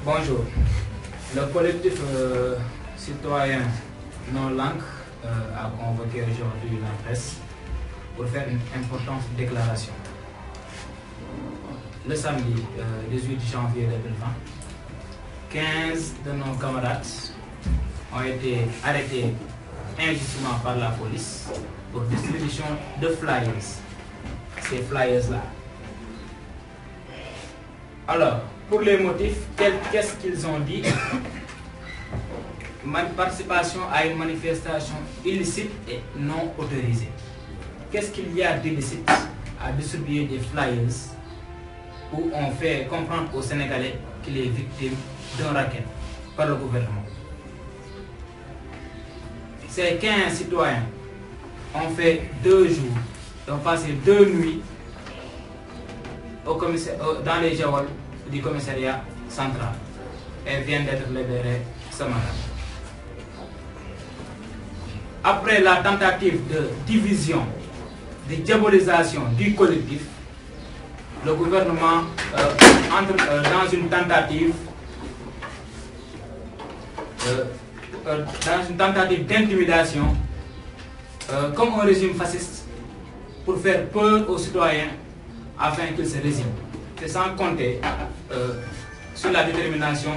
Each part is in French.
Bonjour. Le collectif citoyen non-langue a convoqué aujourd'hui la presse pour faire une importante déclaration. Le samedi 18 janvier 2020, 15 de nos camarades ont été arrêtés injustement par la police pour distribution de flyers. Ces flyers-là. Alors, pour les motifs, qu'est-ce qu'ils ont dit? Participation à une manifestation illicite et non autorisée. Qu'est-ce qu'il y a d'illicite à distribuer des flyers où on fait comprendre aux Sénégalais qu'il est victime d'un racket par le gouvernement? Ces 15 citoyens ont fait 2 jours, ont passé 2 nuits dans les geôles du commissariat central et viennent d'être libérés ce matin. Après la tentative de division, de diabolisation du collectif, le gouvernement entre dans une tentative d'intimidation comme un régime fasciste pour faire peur aux citoyens afin qu'ils se résignent. C'est sans compter sur la détermination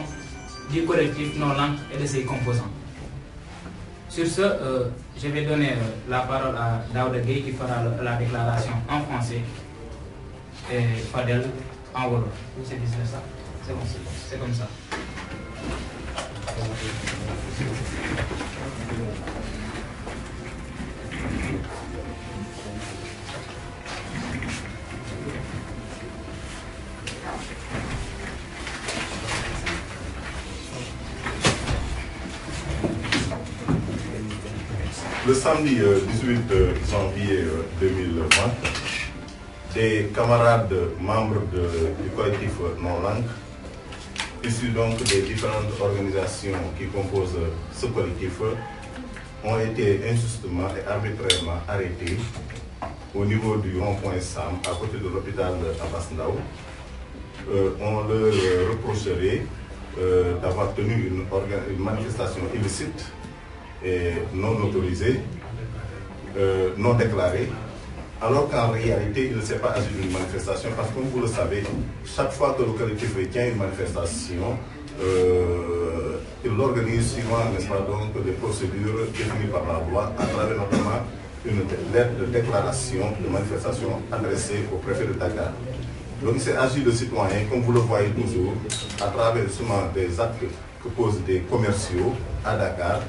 du collectif non-langue et de ses composants. Sur ce, je vais donner la parole à Daouda Gueye qui fera la déclaration en français et Fadel en wolof. C'est ça? C'est comme ça. Le samedi 18 janvier 2020, des camarades membres du collectif non-langue, issus donc des différentes organisations qui composent ce collectif, ont été injustement et arbitrairement arrêtés au niveau du rond-point Sam, à côté de l'hôpital Abass Ndao. On leur reprocherait d'avoir tenu une manifestation illicite et non autorisée, non déclarée, alors qu'en réalité, il ne s'est pas agi d'une manifestation, parce que comme vous le savez, chaque fois que le collectif tient une manifestation, il l'organise suivant, n'est-ce pas, donc, des procédures définies par la loi, à travers notamment une lettre de déclaration de manifestation adressée au préfet de Dakar. Donc il s'est agi de citoyens, comme vous le voyez toujours, à travers justement des actes que posent des commerciaux à Dakar,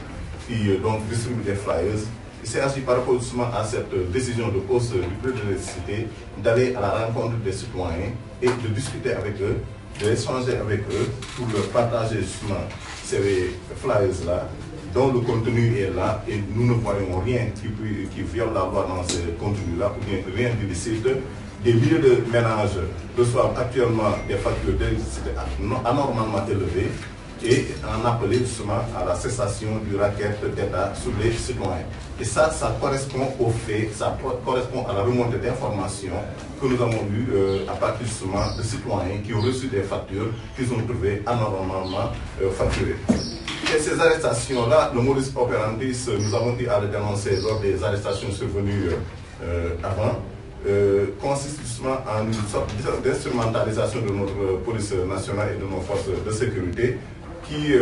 qui donc distribuent des flyers. Il s'est agi par rapport justement à cette décision de hausse du prix de l'électricité d'aller à la rencontre des citoyens et de discuter avec eux, d'échanger avec eux pour leur partager justement ces flyers-là, dont le contenu est là et nous ne voyons rien qui viole la loi dans ce contenu-là, ou bien rien d'illicite. Des milliers de ménages reçoivent actuellement des factures d'électricité anormalement élevées et en appeler justement à la cessation du racket d'État sur les citoyens. Et ça correspond aux faits, ça correspond à la remontée d'informations que nous avons eues à partir justement de citoyens qui ont reçu des factures qu'ils ont trouvées anormalement facturées. Et ces arrestations-là, le modus operandi, nous avons dit à le dénoncer lors des arrestations survenues avant, consiste justement en une sorte d'instrumentalisation de notre police nationale et de nos forces de sécurité qui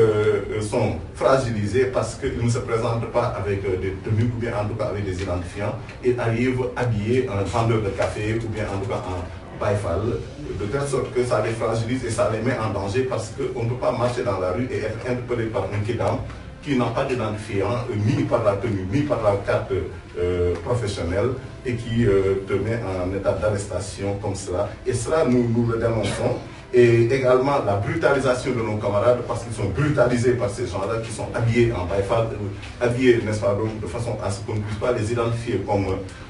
sont fragilisées parce qu'ils ne se présentent pas avec des tenues ou bien en tout cas avec des identifiants et arrivent habillés en vendeur de café ou bien en tout cas en baïfal, de telle sorte que ça les fragilise et ça les met en danger parce qu'on ne peut pas marcher dans la rue et être interpellé par un kidam qui n'a pas d'identifiant, ni par la tenue, ni par la carte professionnelle et qui te met en état d'arrestation comme cela. Et cela, nous le dénonçons et également la brutalisation de nos camarades parce qu'ils sont brutalisés par ces gens-là qui sont habillés en baïfal, habillés, n'est-ce pas, donc, de façon à ce qu'on ne puisse pas les identifier comme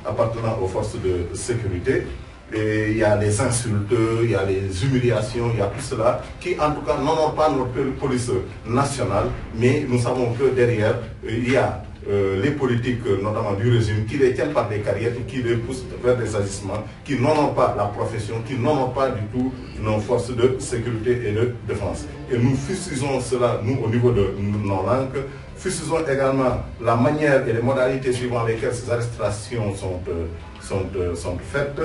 appartenant aux forces de sécurité. Et il y a les insultes, il y a les humiliations, il y a tout cela qui en tout cas n'honorent pas notre police nationale, mais nous savons que derrière, il y a les politiques, notamment du régime, qui les tiennent par des carrières et qui les poussent vers des agissements qui n'honorent pas la profession, qui n'honorent pas du tout nos forces de sécurité et de défense. Et nous fustisons cela, nous, au niveau de nos langues, fustisons également la manière et les modalités suivant lesquelles ces arrestations sont faites.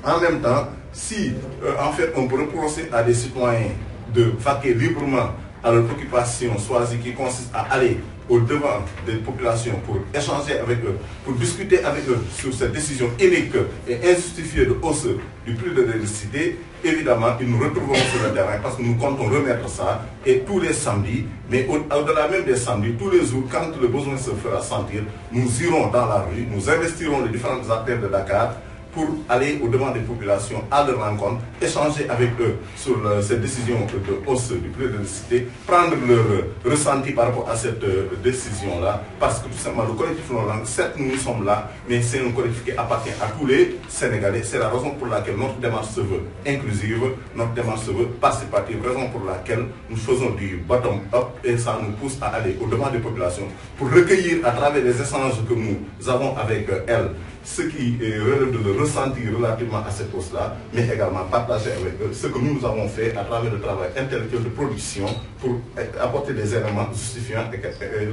En même temps, si en fait on peut reprocher à des citoyens de vaquer librement à leur préoccupation choisie qui consiste à aller au-devant des populations pour échanger avec eux, pour discuter avec eux sur cette décision inique et injustifiée de hausse du prix de l'électricité, évidemment, ils nous retrouveront sur le terrain parce que nous comptons remettre ça et tous les samedis, mais au-delà même des samedis, tous les jours, quand le besoin se fera sentir, nous irons dans la rue, nous investirons les différentes artères de Dakar pour aller au-devant des populations, à leur rencontre, échanger avec eux sur cette décision de hausse du prix de l'électricité, prendre leur ressenti par rapport à cette décision-là, parce que tout simplement le collectif non-langue, certes nous sommes là, mais c'est un collectif qui appartient à tous les Sénégalais. C'est la raison pour laquelle notre démarche se veut inclusive, notre démarche se veut participative, raison pour laquelle nous faisons du bottom-up et ça nous pousse à aller au-devant des populations pour recueillir à travers les échanges que nous avons avec elles ce qui relève de le ressentir relativement à cette hausse-là, mais également partager avec eux ce que nous avons fait à travers le travail intellectuel de production pour apporter des éléments justifiant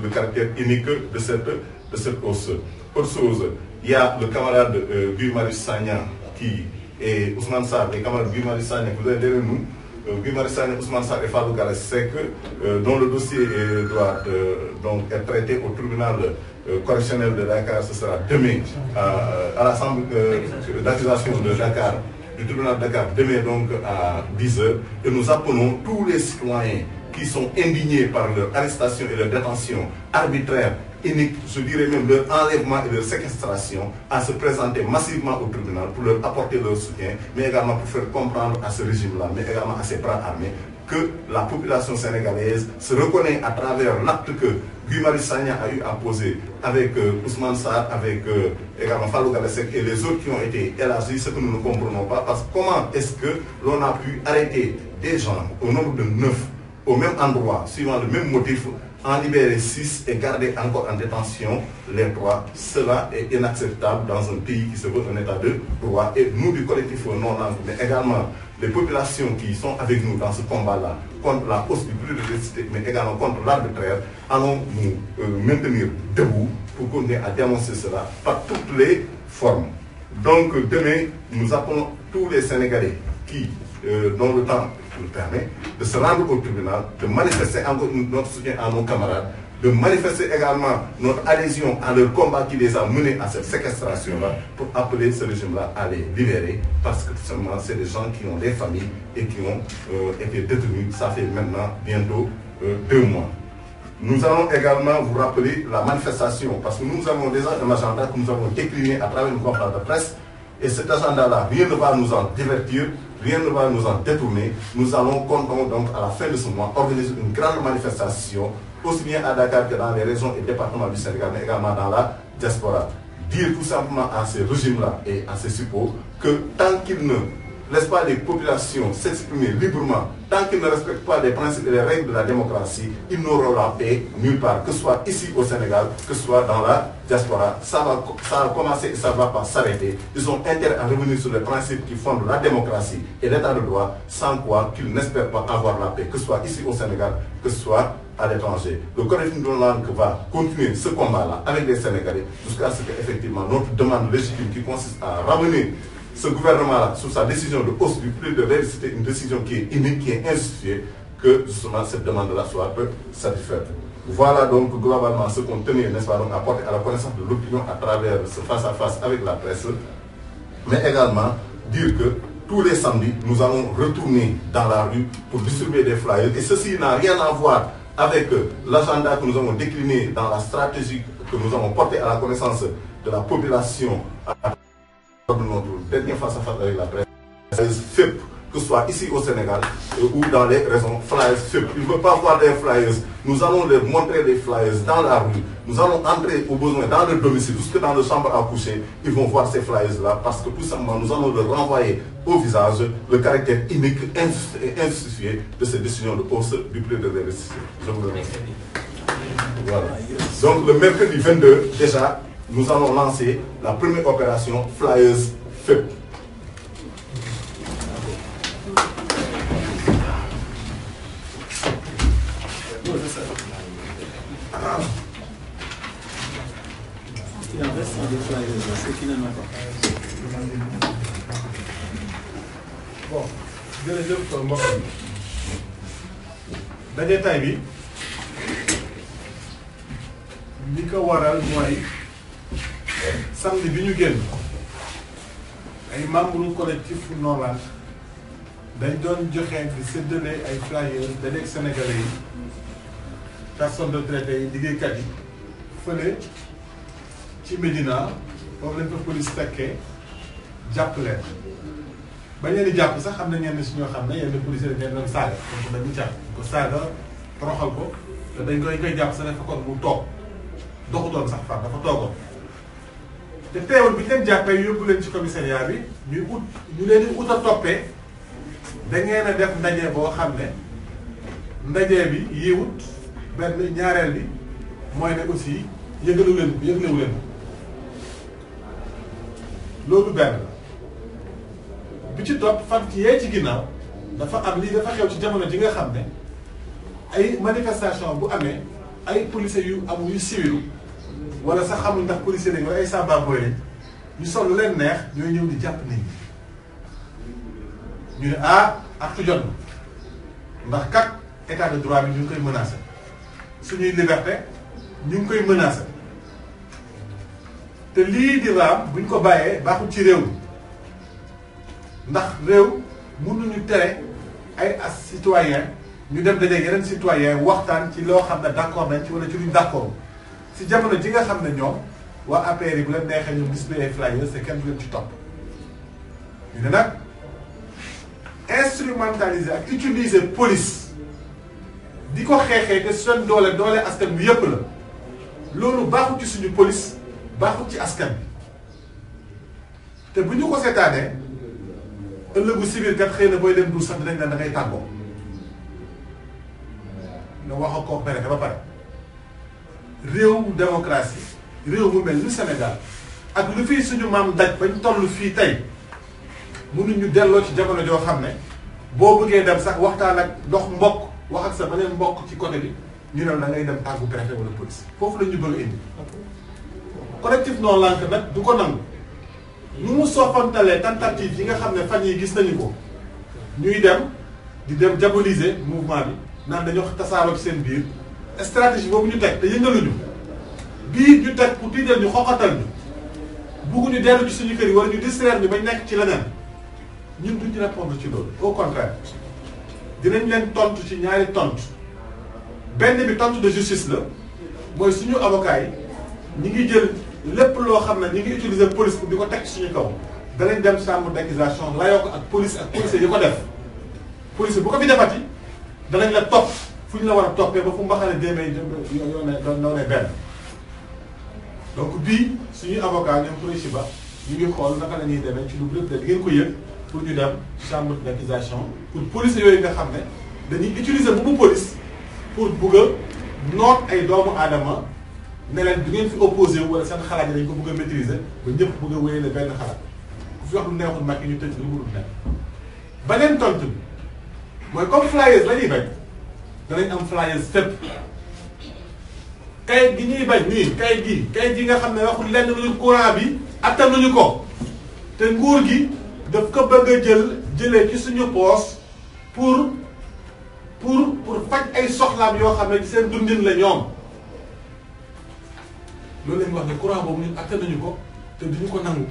le caractère unique de cette hausse. Autre chose, il y a le camarade Guy Marius Sagna qui est Ousmane Sarr, les camarades Guy Marius Sagna que vous avez derrière nous, Guy Marius Sagna, Ousmane Sarr et Fallou Galass Seck, dont le dossier doit donc être traité au tribunal correctionnel de Dakar. Ce sera demain à l'Assemblée d'accusation de Dakar, du tribunal de Dakar, demain donc à 10 h. Et nous appelons tous les citoyens qui sont indignés par leur arrestation et leur détention arbitraire, unique, je dirais même leur enlèvement et leur séquestration, à se présenter massivement au tribunal pour leur apporter leur soutien, mais également pour faire comprendre à ce régime-là, mais également à ses bras armés, que la population sénégalaise se reconnaît à travers l'acte que Guy Marius Sagna a eu à poser avec Ousmane Sarr, avec également Fallou Galass Seck et les autres qui ont été élargis, ce que nous ne comprenons pas, parce que comment est-ce que l'on a pu arrêter des gens au nombre de 9 au même endroit, suivant le même motif, en libérer 6 et garder encore en détention les 3. Cela est inacceptable dans un pays qui se veut un état de droit. Et nous du collectif non-langue, mais également les populations qui sont avec nous dans ce combat-là, contre la hausse du prix de l'électricité, mais également contre l'arbitraire, allons nous maintenir debout pour continuer à dénoncer cela par toutes les formes. Donc demain, nous appelons tous les Sénégalais qui, dont le temps le permet, de se rendre au tribunal, de manifester encore notre soutien à nos camarades, de manifester également notre adhésion à leur combat qui les a menés à cette séquestration-là, pour appeler ce régime-là à les libérer, parce que tout simplement, c'est des gens qui ont des familles et qui ont été détenus, ça fait maintenant bientôt 2 mois. Nous allons également vous rappeler la manifestation, parce que nous avons déjà un agenda que nous avons décliné à travers une conférence de presse, et cet agenda-là, rien ne va nous en divertir, rien ne va nous en détourner. Nous allons, comptons donc à la fin de ce mois, organiser une grande manifestation, aussi bien à Dakar que dans les régions et départements du Sénégal, mais également dans la diaspora. Dire tout simplement à ces régimes-là et à ces suppôts que tant qu'ils ne laissent pas les populations s'exprimer librement, tant qu'ils ne respectent pas les principes et les règles de la démocratie, ils n'auront la paix nulle part, que ce soit ici au Sénégal, que ce soit dans la diaspora. Ça a commencé et ça ne va pas s'arrêter. Ils ont intérêt à revenir sur les principes qui fondent la démocratie et l'état de droit, sans quoi qu'ils n'espèrent pas avoir la paix, que ce soit ici au Sénégal, que ce soit à l'étranger. Le collectif non-langue va continuer ce combat-là avec les Sénégalais jusqu'à ce qu'effectivement notre demande légitime qui consiste à ramener ce gouvernement-là, sur sa décision de hausse du prix de l'électricité, une décision qui est unique, qui est injustifiée, que justement cette demande-là soit satisfaite. Voilà donc globalement ce qu'on tenait, n'est-ce pas, donc à porter à la connaissance de l'opinion à travers ce face-à-face avec la presse, mais également dire que tous les samedis, nous allons retourner dans la rue pour distribuer des flyers. Et ceci n'a rien à voir avec l'agenda que nous avons décliné dans la stratégie que nous avons portée à la connaissance de la population à de notre dernier face-à-face avec la presse. FEP, que ce soit ici au Sénégal ou dans les régions flyers. Il ne veut pas voir des flyers. Nous allons leur montrer des flyers dans la rue. Nous allons entrer au besoin dans le domicile, jusque dans la chambre à coucher. Ils vont voir ces flyers-là parce que tout simplement, nous allons leur renvoyer au visage le caractère unique et injustifié de ces décisions de hausse du prix de l'investissement. Je vous remercie. Voilà. Donc le mercredi 22, déjà, nous allons lancer la première opération Flyers FEP. Il en reste des flyers, ceux qui n'en ont pas. Bon, jërëjëf mbokk yi daje tay bi li ko waral mooy samedi bi ñu génn ay membre collectif Nord-Langue dañ doon joxe di séddale ay flyers dajeeg sénégalais yi personnes retraitées yi liggéeykat yi fële ci Médina foofu lañ ko police fekkee jàpp leen bañ leen di jàpp sax xam na ñenn si ñoo xam ne yenn policiers dañ leen doon saaga donc dañu jàpp ko saaga toroxal ko te dañ koy jàpp sax dafa kon mu toog doxutoon sax far dafa toogoon te teewul bi ñu leen jàppee yóbbu leen ci commissariat bi ñu leen di ut a toppee da ngeen a def ndaje boo xam ne ndaje bi yiwut benn ñaareel bi mooy ne aussi yëglewu leen loolu benn la bi ci topp fan ci yee ci ginnaaw dafa am lii dafa xew ci jamono ji nga xam ne ay manifestation bu amee ay policiers yu amul yu civilu wala sax xamul ndax policiers lañ wala ay samba boy lañ ñu sol lu leen neex ñooy ñëw di jàpp nit ñi ñu ne aktu jot na ndax kat état de droit bi ñu ngi koy menacé suñuy liberté ñu ngi koy menacé te lii di raam buñ ko bàyyee baaxul ci réew mi ndax réew mënuñu tere ay citoyen ñu dem dajeeg yeneen citoyen waxtaan ci loo xam ne d'accord nañ ci wala ci luñ d'accord si jamono ji nga xam ne ñoom waa APR yi bu leen neexee ñoom display ay flyers te kenn du leen ci topp ñu ne nag instrumentaliser ak utiliser police di ko xeexee te seen doole askan bi yépp la loolu baaxul ci suñu police baaxul ci askan bi te bu ñu ko seetaanee ëllëgu civil kat xëy na booy dem du sax dinañ ne da ngay tàggoo nga wax ak koo préfet ba pare réew démocratie réew mu mel ni Sénégal ak lu fii suñu maam daj bañ toll fii tey mënuñu delloo ci jamono joo xam ne boo bëggee dem sax waxtaan ak dox mbokk wax ak sa beneen mbokk ci côté bi ñu ne da ngay dem tàggu préfet wala police foofu la ñu bëgg a indi collectif Nord-Langue nag du ko nangu. ñu mu soppantalee tentative yi nga xam ne fan yi gis nañu ko ñuy dem di dem diaboliser mouvement bi naan dañoo tasaaroo ci seen biir stratégie boobu ñu teg te yëngaluñu bii ñu teg pour tiital ñu xoxatal ñu bugguñu dellu ci suñu kër yi wala ñu distraire ñu bañ nekk ci leneen ñun duñ ci répondre ci loolu au contraire dinañ leen tontu ci ñaari tontu benn bi tontu de justice la mooy suñu avocat yi ñi ngi jël lépp loo xam ne ñi ngi utiliser police pour di ko teg suñu kaw danañ dem chambre d'accusation layoo ko ak police yi ko def police bu ko fi defati danañ la topp fu ñu la war a toppee ba fu mbaxane déemee yoone benn donc bii suñuy avocat ñoom Khoureychi Ba ñu ngi xool naka la ñuy demee ci lu lépp de di ngeen ko yëg pour ñu dem chambre d'accusation pour police yooyu nga xam ne dañuy utiliser bu police pour bugg a noot ay doomu aadama ne leen du ngeen fi opposé wu wala seen xalaat yi dañ ko bëgg a maîtriser ba ñëpp bëgg a wéyale benn xalaat ku fi wax lu neexul mag yi ñu tëj lu mu dul nekk. beneen tontu bi mooy comme flyers la ñuy bañ danañ am flyers fépp kayit gi ñuy bañ nii kayit gi nga xam ne waxul lenn lu courant bi attanuñu ko te nguur gi daf ko bëgg a jëlee ci suñu poos pour faj ay soxlaam yoo xam ne ci seen dundin la ñoom. loolu la ñu wax ne courant boobu ñun attan nañu ko te duñu ko nangu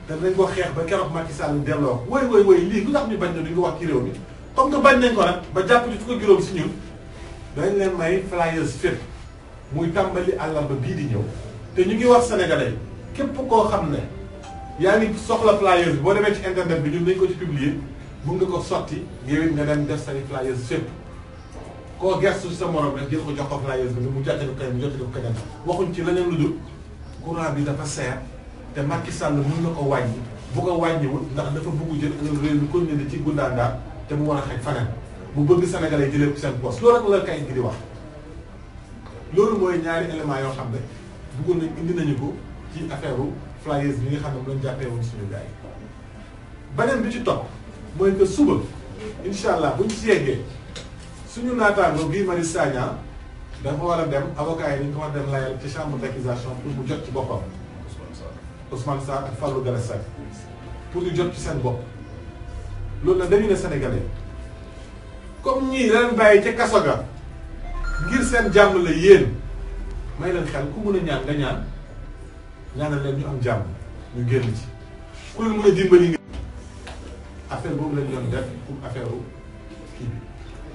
te dinañ ko xeex ba keroog Macky Sall delloo ko woy lii lu tax ñu bañ na duñ ko wax ci réew mi comme que bañ nañ ko nag ba jàpp ci fukki juróom si ñun dañ leen may flyers fépp muy tàmbali àllarba bii di ñëw te ñu ngi wax sénégalais yi képp koo xam ne yaa ngi soxla flyers bi boo demee ci internet bi ñun dañ ko ci publier mun nga ko sotti yow it nga dem def say flyers fépp koo gestu sa morom rek jël ko jox ko flyers bi mu jottali ko keneen mu jottali ko keneen waxuñ ci leneen lu dul courant bi dafa seer te Macky Sall mun na ko wàññi bu ko wàññiwul ndax dafa bëgg jël réew mi continuer ci gundaandaar te mu war a xaj faneen mu bëgg Sénégalais jëlee ko seen poste loolu rek la kayit gi di wax. loolu mooy ñaari éléments yoo xam ne bëggoon nañ indi nañu ko ci affaire flyers bi nga xam ne mu lañ jàppee woon suñu gars yi beneen bi ci topp mooy que suba incha allah buñ ci yeggee suñu naataango Guy Marius Sagna dafa war a dem avocat yi dañ ko war a dem layal ci chambre d'accusation pour mu jot ci boppam Ousmane Sarr ak Fallou Galass Seck pour ñu jot ci seen bopp loolu nag dañu ne Sénégalais comme ñii leen bàyyi ca kaso ga ngir seen jàmm la yéen may leen xel ku mun a ñaan nga ñaan ñaanal leen ñu am jàmm ñu génn ci ku leen mun a dimbali nga affaire boobu lañ doon def pour affaire kii bi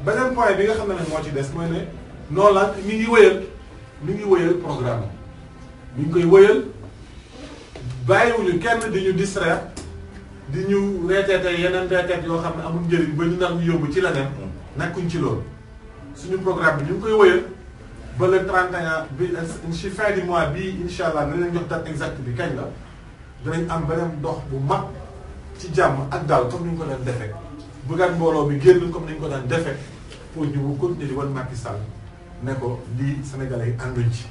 beneen point bi nga xam ne nag moo ci des mooy ne Noo Lank mi ngi wëyal programme mi ngi koy wëyal bàyyiwuñu kenn di ñu distraire di ñu reeteete yeneen reeteet yoo xam ne amul njëriñ ba ñu nar ñu yóbbu ci leneen nekkuñ ci loolu suñu programme bi ñu ngi koy wëyal ba le 31 bi ci fin du mois bii incha allah dinañ leen jox date exacte bi kañ la dinañ am beneen dox bu mag ci jàmm ak daal comme ni ñu ko daan defee bëggaat mbooloo mi génn comme ni ñu ko daan defee pour ñu continuer di wan Macky Sall ne ko lii Sénégalais yi ànduñ ci.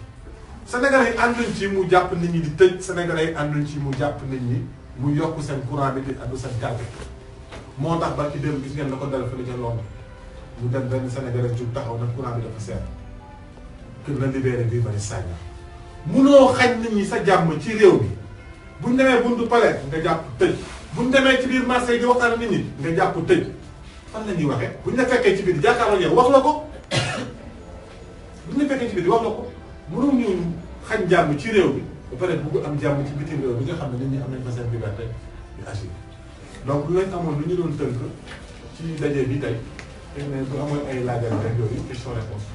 Sénégalais yi ànduñ ci mu jàpp nit ñi di tëj Sénégalais yi ànduñ ci mu jàpp nit ñi mu yokk seen courant bi di addu seen gàllankoor moo tax ba ci démb gis ngeen la ko dal fële ca Londres mu dem benn Sénégalais jug taxaw nag courant bi dafa seer kër na libéré Guy Marius Sagna munoo xañ nit ñi sa jàmm ci réew mi buñ demee buntu palais nga jàpp tëj buñ demee ci biir marché di waxtaan nit ñi nga jàpp tëj fan la ñuy waxee buñ la fekkee ci biir jàkkaarloo yow wax la ko buñ la fekkee ci biir wax la ko mënoo ñu xañ jàmm ci réew mi ba pare bugg am jàmm ci bitim réew bi nga xam ne nit ñi am nañ fa seen liberté di agir donc lu lañ amoon lu ñu doon tënk ci daje bi tey xëy na bu amoon ay laajal rek yooyu question réponse.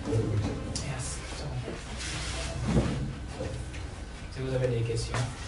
Si vous avez des questions.